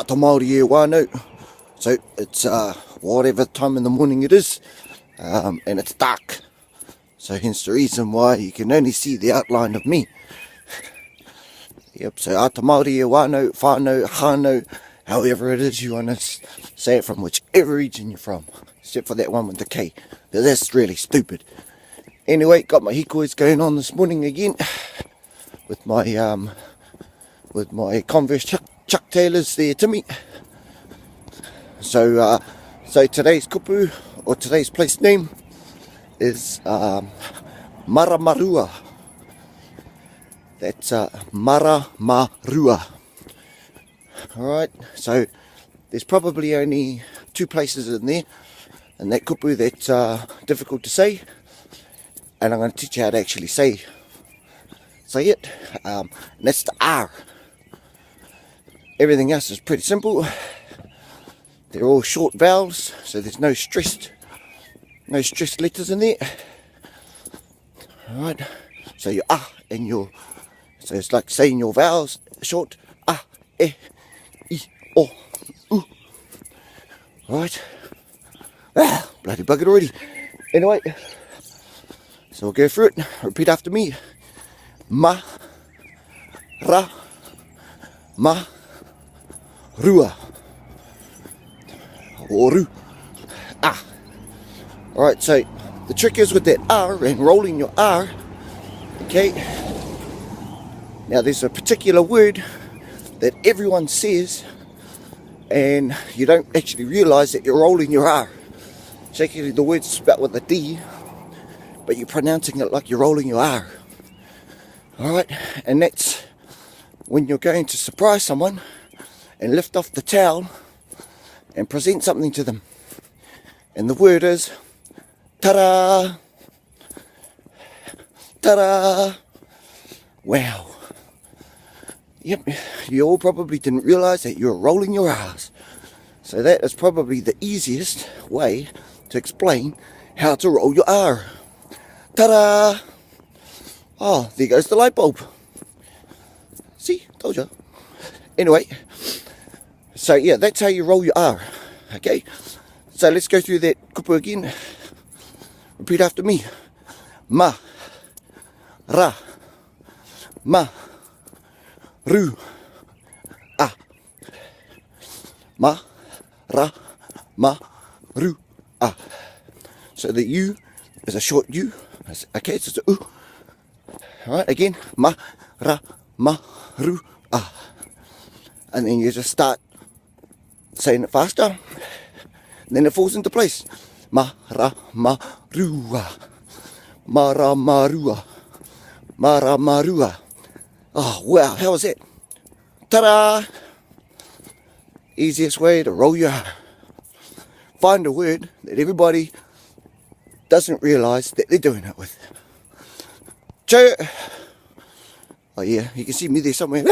to Maori e wānau. So it's whatever time in the morning it is, and it's dark. So hence the reason why you can only see the outline of me. Yep, so to Maori e wānau, whānau, hānau, however it is you want to say it, from whichever region you're from. Except for that one with the K, because that's really stupid. Anyway, got my hikois going on this morning again, with my Converse Chuck Taylors there to me. So today's kupu, or today's place name, is Maramarua. That's Maramarua. Alright, so there's probably only 2 places in there, and that kupu that's difficult to say, and I'm going to teach you how to actually say it, and that's the R. Everything else is pretty simple. They're all short vowels, so there's no stressed letters in there. Alright, so your and your, so it's like saying your vowels short, e, I, o, u. Alright, bloody buggered already. Anyway, so we'll go through it. Repeat after me. Ma, ra, ma, rua. Oru. Alright, so the trick is with that R and rolling your R. Okay. Now there's a particular word that everyone says, and you don't actually realise that you're rolling your R. It's actually the word's spelled with a D, but you're pronouncing it like you're rolling your R. Alright, and that's when you're going to surprise someone and lift off the towel and present something to them. And the word is ta-da! Ta-da! Wow. Yep, you all probably didn't realise that you're rolling your R's. So that is probably the easiest way to explain how to roll your R. Ta-da! Oh, there goes the light bulb. See, told you. Anyway, so yeah, that's how you roll your R. Okay, so let's go through that kupu again. Repeat after me. Ma, ra, ma, ru, a. Ma, ra, ma, ru, a. So the U is a short U. Okay, so it's a U. Alright, again. Ma, ra, ma, ru, a. And then you just start saying it faster, and then it falls into place. Maramarua, Maramarua, Maramarua. Oh wow, how was that? Ta-da! Easiest way to roll your R. Find a word that everybody doesn't realise that they're doing it with. Oh yeah, you can see me there somewhere.